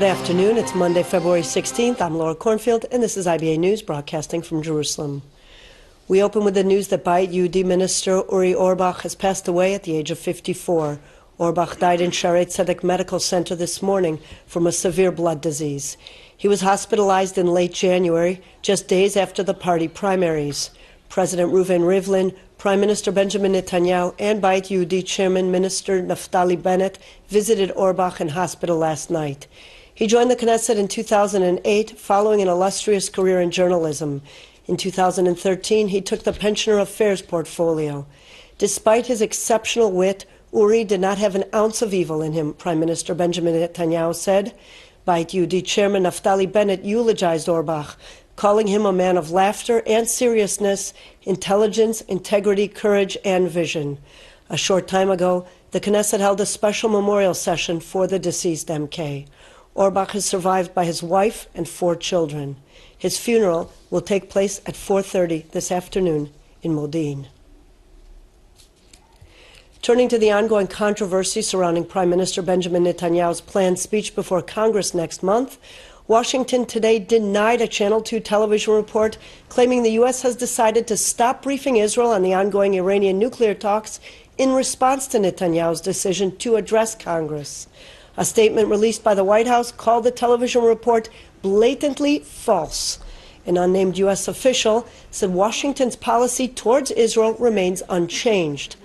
Good afternoon. It's Monday, February 16th. I'm Laura Cornfield, and this is IBA News broadcasting from Jerusalem. We open with the news that Bayit Yehudi Minister Uri Orbach has passed away at the age of 54. Orbach died in Shaarei Tzedek Medical Center this morning from a severe blood disease. He was hospitalized in late January, just days after the party primaries. President Reuven Rivlin, Prime Minister Benjamin Netanyahu, and Bayit Yehudi Chairman Minister Naftali Bennett visited Orbach in hospital last night. He joined the Knesset in 2008, following an illustrious career in journalism. In 2013, he took the Pensioner Affairs portfolio. Despite his exceptional wit, Uri did not have an ounce of evil in him, Prime Minister Benjamin Netanyahu said. Bayit Yehudi Chairman Naftali Bennett eulogized Orbach, calling him a man of laughter and seriousness, intelligence, integrity, courage, and vision. A short time ago, the Knesset held a special memorial session for the deceased MK. Orbach is survived by his wife and 4 children. His funeral will take place at 4:30 this afternoon in Modi'in. Turning to the ongoing controversy surrounding Prime Minister Benjamin Netanyahu's planned speech before Congress next month, Washington today denied a Channel 2 television report claiming the U.S. has decided to stop briefing Israel on the ongoing Iranian nuclear talks in response to Netanyahu's decision to address Congress. A statement released by the White House called the television report blatantly false. An unnamed U.S. official said Washington's policy towards Israel remains unchanged.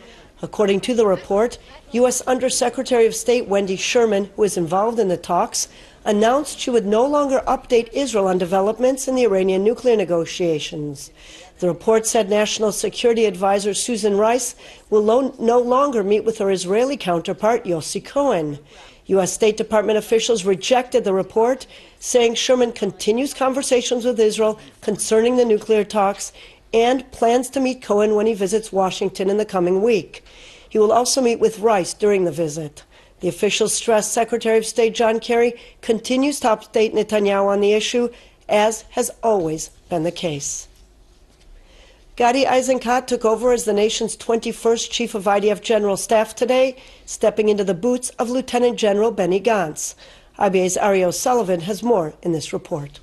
According to the report, U.S. Undersecretary of State Wendy Sherman, who is involved in the talks, announced she would no longer update Israel on developments in the Iranian nuclear negotiations. The report said National Security Advisor Susan Rice will no longer meet with her Israeli counterpart, Yossi Cohen. U.S. State Department officials rejected the report, saying Sherman continues conversations with Israel concerning the nuclear talks and plans to meet Cohen when he visits Washington in the coming week. He will also meet with Rice during the visit. The officials stressed Secretary of State John Kerry continues to update Netanyahu on the issue, as has always been the case. Gadi Eisenkot took over as the nation's 21st Chief of IDF General Staff today, stepping into the boots of Lieutenant General Benny Gantz. IBA's Ari O'Sullivan has more in this report.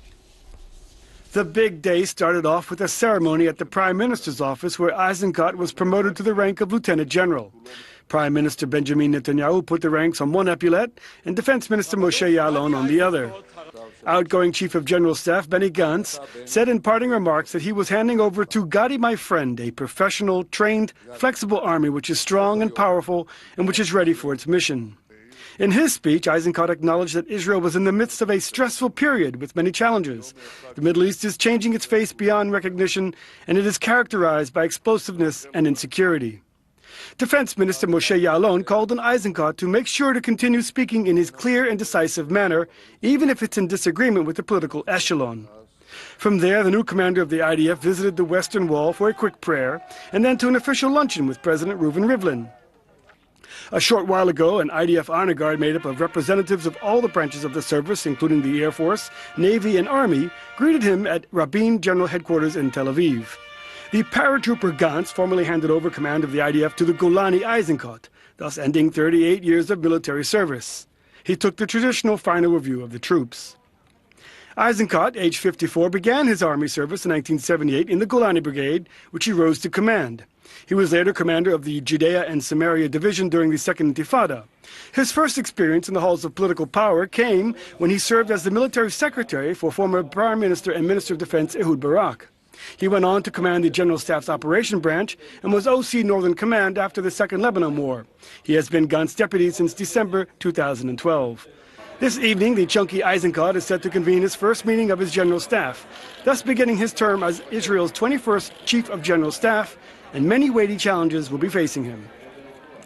The big day started off with a ceremony at the Prime Minister's office where Eisenkot was promoted to the rank of Lieutenant General. Prime Minister Benjamin Netanyahu put the ranks on one epaulette and Defense Minister Moshe Ya'alon on the other. Outgoing Chief of General Staff Benny Gantz said in parting remarks that he was handing over to Gadi, my friend, a professional, trained, flexible army which is strong and powerful and which is ready for its mission. In his speech, Eisenkot acknowledged that Israel was in the midst of a stressful period with many challenges. The Middle East is changing its face beyond recognition, and it is characterized by explosiveness and insecurity. Defense Minister Moshe Ya'alon called on Eisenkot to make sure to continue speaking in his clear and decisive manner, even if it's in disagreement with the political echelon. From there, the new commander of the IDF visited the Western Wall for a quick prayer, and then to an official luncheon with President Reuven Rivlin. A short while ago, an IDF honor guard made up of representatives of all the branches of the service, including the Air Force, Navy, and Army, greeted him at Rabin General Headquarters in Tel Aviv. The paratrooper Gantz formally handed over command of the IDF to the Golani Eisenkot, thus ending 38 years of military service. He took the traditional final review of the troops. Eisenkot, aged 54, began his army service in 1978 in the Golani Brigade, which he rose to command. He was later commander of the Judea and Samaria Division during the Second Intifada. His first experience in the halls of political power came when he served as the military secretary for former Prime Minister and Minister of Defense Ehud Barak. He went on to command the General Staff's Operation Branch and was OC Northern Command after the Second Lebanon War. He has been Gantz's deputy since December 2012. This evening, the chunky Eisenkot is set to convene his first meeting of his General Staff, thus beginning his term as Israel's 21st Chief of General Staff, and many weighty challenges will be facing him.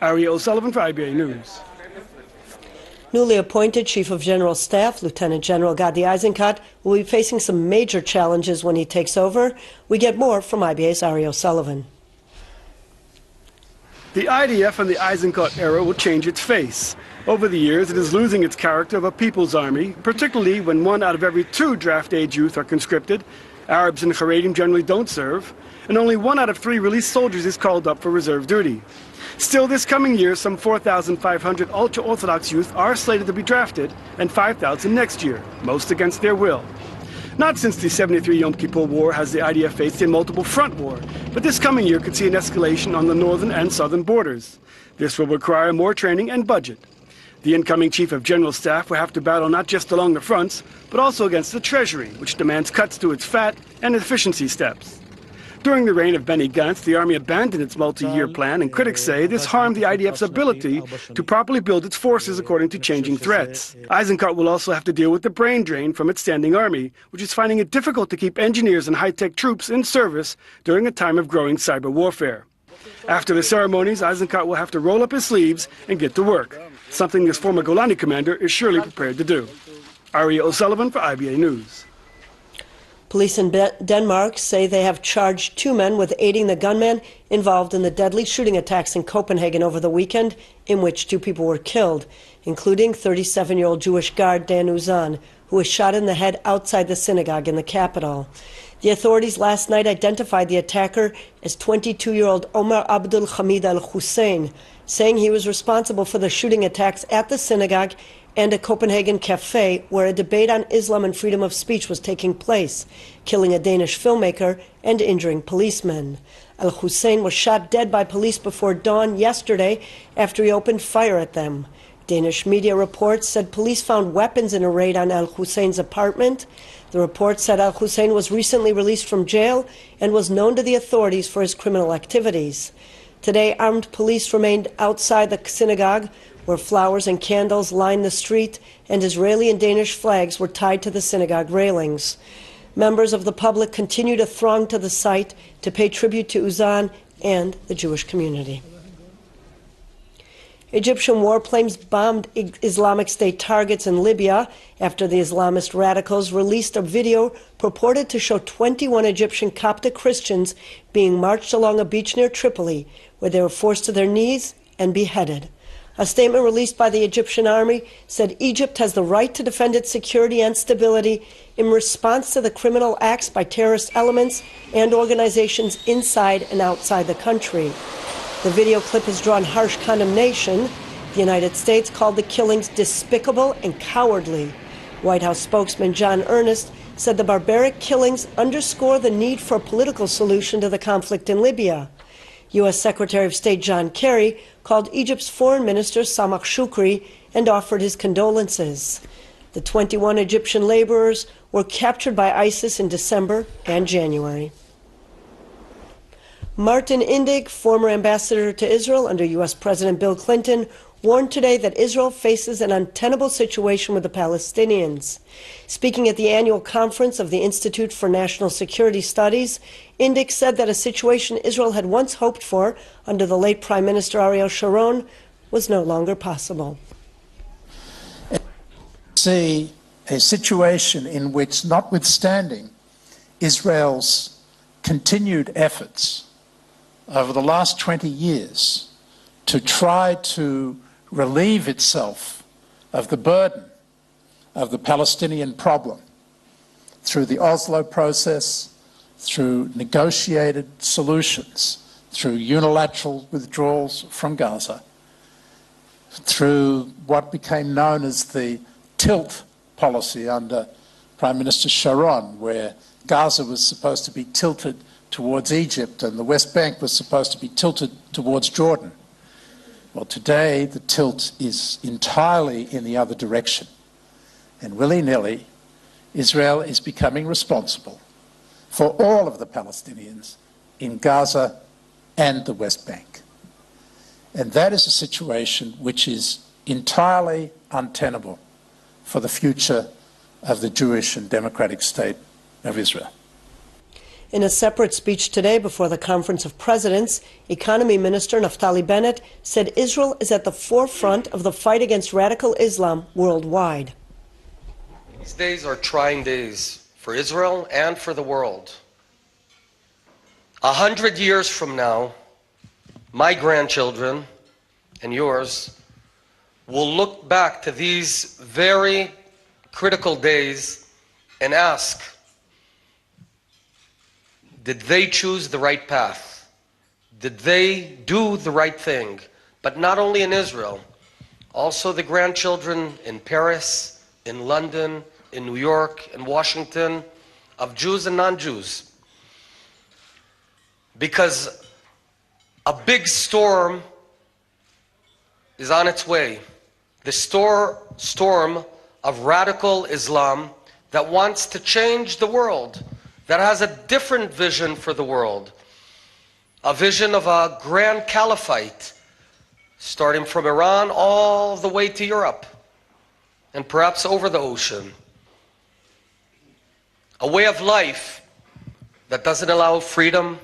Ari O'Sullivan for IBA News. Newly appointed Chief of General Staff, Lieutenant General Gadi Eisenkot, will be facing some major challenges when he takes over. We get more from IBA's Ari O'Sullivan. The IDF in the Eisenkot era will change its face. Over the years, it is losing its character of a people's army, particularly when 1 out of every 2 draft-age youth are conscripted, Arabs and Haredim generally don't serve, and only 1 out of 3 released soldiers is called up for reserve duty. Still, this coming year, some 4,500 ultra-Orthodox youth are slated to be drafted, and 5,000 next year, most against their will. Not since the 73 Yom Kippur War has the IDF faced a multiple front war, but this coming year could see an escalation on the northern and southern borders. This will require more training and budget. The incoming Chief of General Staff will have to battle not just along the fronts, but also against the Treasury, which demands cuts to its fat and efficiency steps. During the reign of Benny Gantz, the army abandoned its multi-year plan, and critics say this harmed the IDF's ability to properly build its forces according to changing threats. Eisenkot will also have to deal with the brain drain from its standing army, which is finding it difficult to keep engineers and high-tech troops in service during a time of growing cyber warfare. After the ceremonies, Eisenkot will have to roll up his sleeves and get to work, something this former Golani commander is surely prepared to do. Aria O'Sullivan for IBA News. Police in Denmark say they have charged 2 men with aiding the gunman involved in the deadly shooting attacks in Copenhagen over the weekend, in which 2 people were killed, including 37-year-old Jewish guard Dan Uzan, who was shot in the head outside the synagogue in the capital. The authorities last night identified the attacker as 22-year-old Omar Abdul Hamid al-Hussein, saying he was responsible for the shooting attacks at the synagogue and a Copenhagen cafe where a debate on Islam and freedom of speech was taking place, killing a Danish filmmaker and injuring policemen. Al-Hussein was shot dead by police before dawn yesterday after he opened fire at them. Danish media reports said police found weapons in a raid on Al-Hussein's apartment. The report said Al-Hussein was recently released from jail and was known to the authorities for his criminal activities. Today, armed police remained outside the synagogue, where flowers and candles lined the street, and Israeli and Danish flags were tied to the synagogue railings. Members of the public continue to throng to the site to pay tribute to Uzan and the Jewish community. Egyptian warplanes bombed Islamic State targets in Libya after the Islamist radicals released a video purported to show 21 Egyptian Coptic Christians being marched along a beach near Tripoli, where they were forced to their knees and beheaded. A statement released by the Egyptian army said Egypt has the right to defend its security and stability in response to the criminal acts by terrorist elements and organizations inside and outside the country. The video clip has drawn harsh condemnation. The United States called the killings despicable and cowardly. White House spokesman John Earnest said the barbaric killings underscore the need for a political solution to the conflict in Libya. U.S. Secretary of State John Kerry called Egypt's Foreign Minister Sameh Shoukry and offered his condolences. The 21 Egyptian laborers were captured by ISIS in December and January. Martin Indig, former ambassador to Israel under U.S. President Bill Clinton, warned today that Israel faces an untenable situation with the Palestinians. Speaking at the annual conference of the Institute for National Security Studies, Indig said that a situation Israel had once hoped for under the late Prime Minister Ariel Sharon was no longer possible. See a situation in which, notwithstanding Israel's continued efforts over the last 20 years to try to relieve itself of the burden of the Palestinian problem through the Oslo process, through negotiated solutions, through unilateral withdrawals from Gaza, through what became known as the tilt policy under Prime Minister Sharon, where Gaza was supposed to be tilted towards Egypt and the West Bank was supposed to be tilted towards Jordan. Well, today the tilt is entirely in the other direction. And willy-nilly, Israel is becoming responsible for all of the Palestinians in Gaza and the West Bank. And that is a situation which is entirely untenable for the future of the Jewish and democratic state of Israel. In a separate speech today before the Conference of Presidents, Economy Minister Naftali Bennett said Israel is at the forefront of the fight against radical Islam worldwide. These days are trying days for Israel and for the world. 100 years from now, my grandchildren and yours will look back to these very critical days and ask, Did they choose the right path? Did they do the right thing? But not only in Israel, also the grandchildren in Paris, in London, in New York, in Washington, of Jews and non-Jews. Because a big storm is on its way. The storm of radical Islam that wants to change the world, that has a different vision for the world, a vision of a grand caliphate, starting from Iran all the way to Europe, and perhaps over the ocean. A way of life that doesn't allow freedom,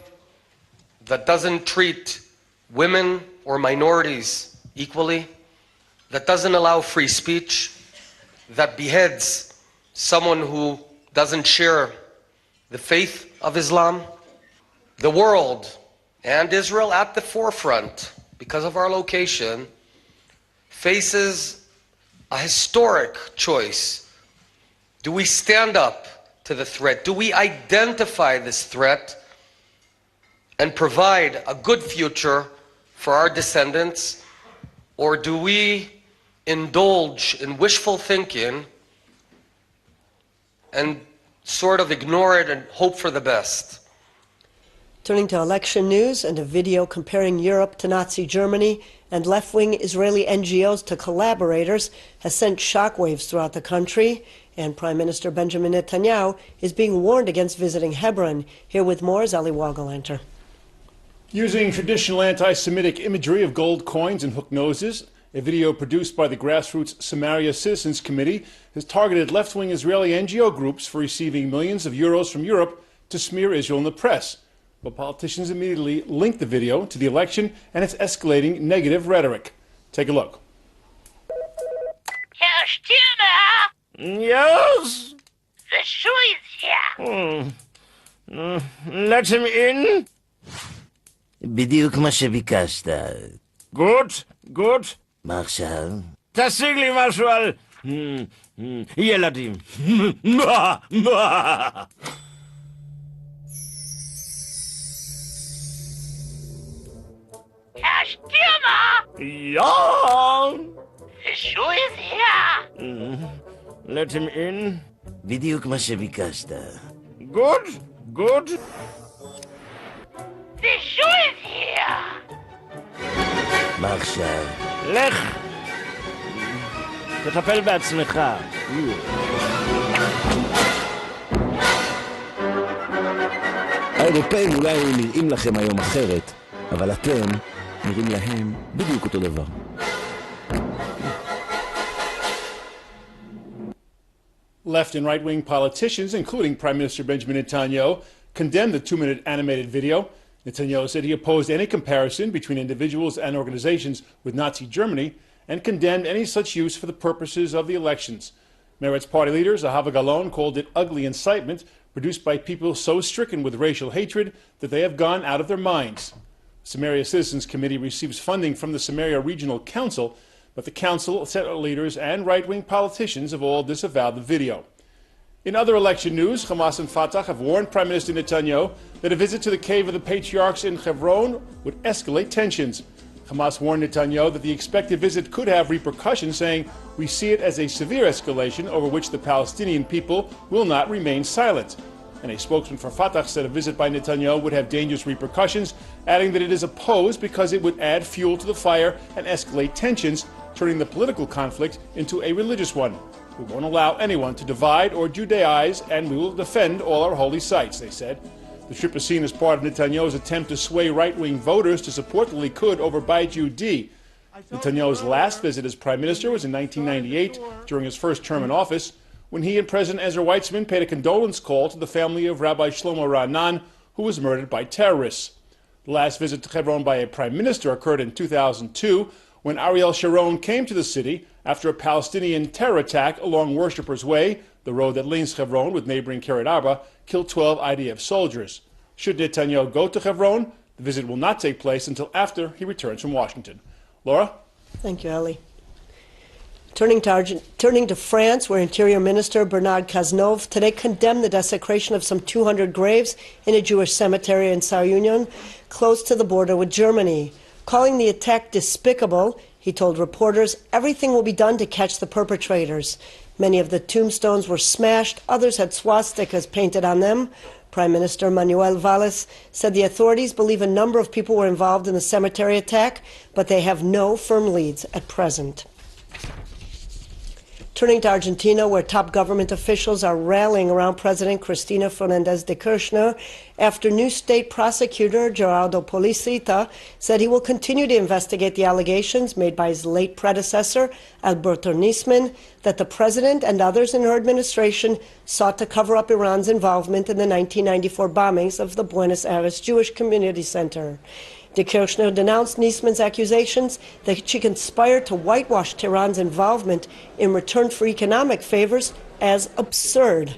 that doesn't treat women or minorities equally, that doesn't allow free speech, that beheads someone who doesn't share the faith of Islam. The world, and Israel at the forefront, because of our location, faces a historic choice. Do we stand up to the threat? Do we identify this threat and provide a good future for our descendants? Or do we indulge in wishful thinking and sort of ignore it and hope for the best? Turning to election news and a video comparing Europe to Nazi Germany and left-wing Israeli NGOs to collaborators has sent shockwaves throughout the country. And Prime Minister Benjamin Netanyahu is being warned against visiting Hebron. Here with more is Ali Wagalanter. Using traditional anti-Semitic imagery of gold coins and hook noses, a video produced by the grassroots Samaria Citizens Committee has targeted left-wing Israeli NGO groups for receiving millions of euros from Europe to smear Israel in the press. But politicians immediately linked the video to the election and its escalating negative rhetoric. Take a look. Herr Stürmer! Yes? The shoe is here. Let him in. בדיוק מה שביקשת. Good. מה עכשיו? תשיג לי משהו על ילדים. Herr Stürmer! Ja. The shoe is here. Let him in. בדיוק מה שביקשת. Good. The shoe is here. מה עכשיו? לך. תטפל בעצמך. האירופאים אולי נראים לכם היום אחרת, אבל אתם נראים להם בדיוק אותו דבר. Left and right-wing politicians, including Prime Minister Benjamin Netanyahu, condemned the 2-minute animated video. Netanyahu said he opposed any comparison between individuals and organizations with Nazi Germany and condemned any such use for the purposes of the elections. Meretz party leader Zahava Galon called it ugly incitement produced by people so stricken with racial hatred that they have gone out of their minds. The Samaria Citizens Committee receives funding from the Samaria Regional Council, but the council, settler leaders, and right-wing politicians have all disavowed the video. In other election news, Hamas and Fatah have warned Prime Minister Netanyahu that a visit to the Cave of the Patriarchs in Hebron would escalate tensions. Hamas warned Netanyahu that the expected visit could have repercussions, saying, "We see it as a severe escalation over which the Palestinian people will not remain silent." And a spokesman for Fatah said a visit by Netanyahu would have dangerous repercussions, adding that it is opposed because it would add fuel to the fire and escalate tensions, turning the political conflict into a religious one. "We won't allow anyone to divide or Judaize, and we will defend all our holy sites," they said. The trip is seen as part of Netanyahu's attempt to sway right-wing voters to support the Likud over Bayit Yehudi. Netanyahu's last visit as prime minister was in 1998, during his first term in office, when he and President Ezra Weitzman paid a condolence call to the family of Rabbi Shlomo Ra'anan, who was murdered by terrorists. The last visit to Hebron by a prime minister occurred in 2002, when Ariel Sharon came to the city after a Palestinian terror attack along Worshipper's Way, the road that links Hebron with neighboring Kiryat Arba, killed 12 IDF soldiers. Should Netanyahu go to Hebron, the visit will not take place until after he returns from Washington. Laura? Thank you, Ali. Turning to France, where Interior Minister Bernard Cazeneuve today condemned the desecration of some 200 graves in a Jewish cemetery in Saarunion, close to the border with Germany. Calling the attack despicable, he told reporters everything will be done to catch the perpetrators. Many of the tombstones were smashed, others had swastikas painted on them. Prime Minister Manuel Valls said the authorities believe a number of people were involved in the cemetery attack, but they have no firm leads at present. Turning to Argentina, where top government officials are rallying around President Cristina Fernández de Kirchner after new state prosecutor Gerardo Policita said he will continue to investigate the allegations made by his late predecessor, Alberto Nisman, that the president and others in her administration sought to cover up Iran's involvement in the 1994 bombings of the Buenos Aires Jewish Community Center. De Kirchner denounced Nisman's accusations that she conspired to whitewash Tehran's involvement in return for economic favors as absurd.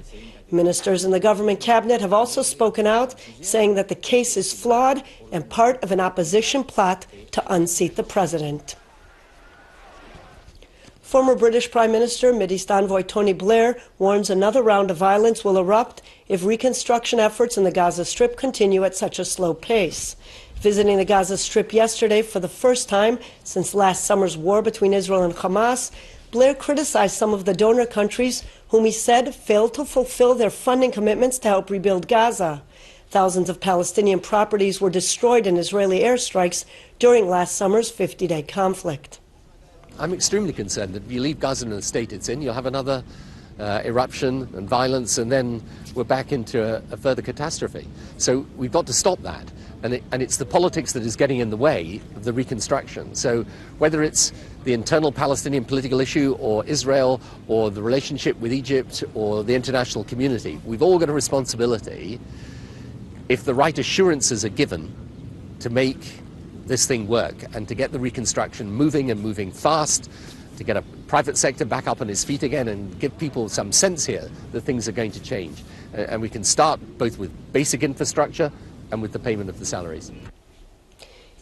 Ministers in the government cabinet have also spoken out, saying that the case is flawed and part of an opposition plot to unseat the president. Former British Prime Minister, Mideast envoy Tony Blair, warns another round of violence will erupt if reconstruction efforts in the Gaza Strip continue at such a slow pace. Visiting the Gaza Strip yesterday for the first time since last summer's war between Israel and Hamas, Blair criticized some of the donor countries whom he said failed to fulfill their funding commitments to help rebuild Gaza. Thousands of Palestinian properties were destroyed in Israeli airstrikes during last summer's 50-day conflict. I'm extremely concerned that if you leave Gaza in the state it's in, you'll have another eruption and violence, and then we're back into a further catastrophe. So we've got to stop that. And it's the politics that is getting in the way of the reconstruction. So whether it's the internal Palestinian political issue or Israel or the relationship with Egypt or the international community, we've all got a responsibility, if the right assurances are given, to make this thing work and to get the reconstruction moving and moving fast, to get a private sector back up on its feet again and give people some sense here that things are going to change. And we can start both with basic infrastructure and with the payment of the salaries.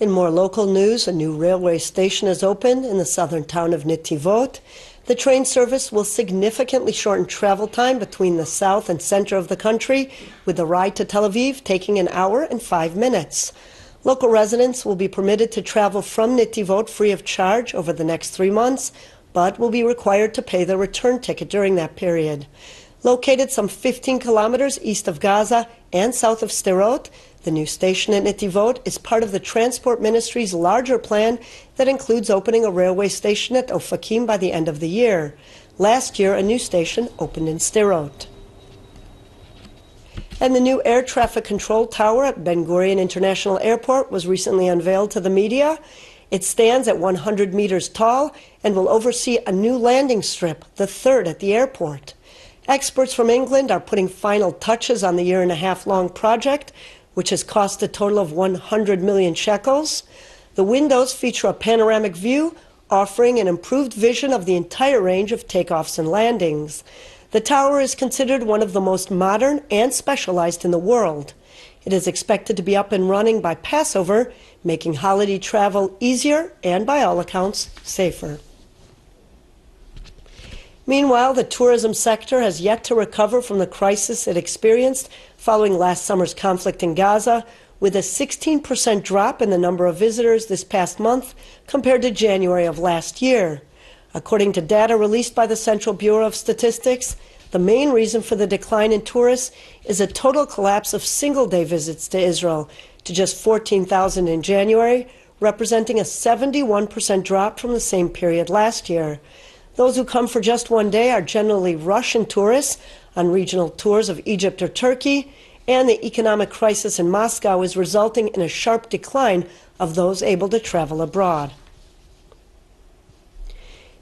In more local news, a new railway station has opened in the southern town of Netivot. The train service will significantly shorten travel time between the south and center of the country, with the ride to Tel Aviv taking an hour and 5 minutes. Local residents will be permitted to travel from Netivot free of charge over the next 3 months, but will be required to pay the return ticket during that period. Located some 15 kilometers east of Gaza and south of Sderot, the new station at Netivot is part of the Transport Ministry's larger plan that includes opening a railway station at Ofakim by the end of the year. Last year, a new station opened in Sderot. And the new air traffic control tower at Ben Gurion International Airport was recently unveiled to the media. It stands at 100 meters tall and will oversee a new landing strip, the third at the airport. Experts from England are putting final touches on the year-and-a-half-long project, which has cost a total of 100 million shekels. The windows feature a panoramic view, offering an improved vision of the entire range of takeoffs and landings. The tower is considered one of the most modern and specialized in the world. It is expected to be up and running by Passover, making holiday travel easier and, by all accounts, safer. Meanwhile, the tourism sector has yet to recover from the crisis it experienced following last summer's conflict in Gaza, with a 16% drop in the number of visitors this past month compared to January of last year. According to data released by the Central Bureau of Statistics, the main reason for the decline in tourists is a total collapse of single-day visits to Israel to just 14,000 in January, representing a 71% drop from the same period last year. Those who come for just one day are generally Russian tourists on regional tours of Egypt or Turkey, and the economic crisis in Moscow is resulting in a sharp decline of those able to travel abroad.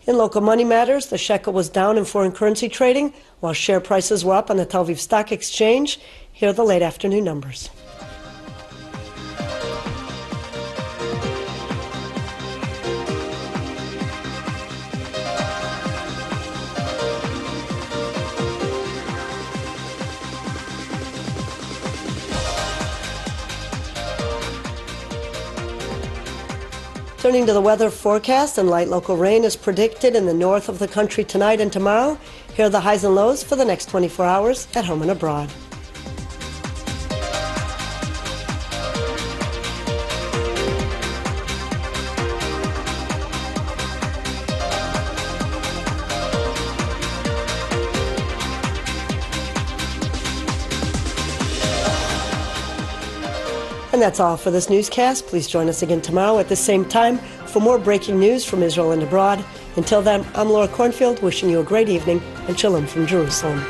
In local money matters, the shekel was down in foreign currency trading, while share prices were up on the Tel Aviv Stock Exchange. Here are the late afternoon numbers. Turning to the weather forecast, and light local rain is predicted in the north of the country tonight and tomorrow. Here are the highs and lows for the next 24 hours at home and abroad. And that's all for this newscast. Please join us again tomorrow at the same time for more breaking news from Israel and abroad. Until then, I'm Laura Cornfield, wishing you a great evening and shalom from Jerusalem.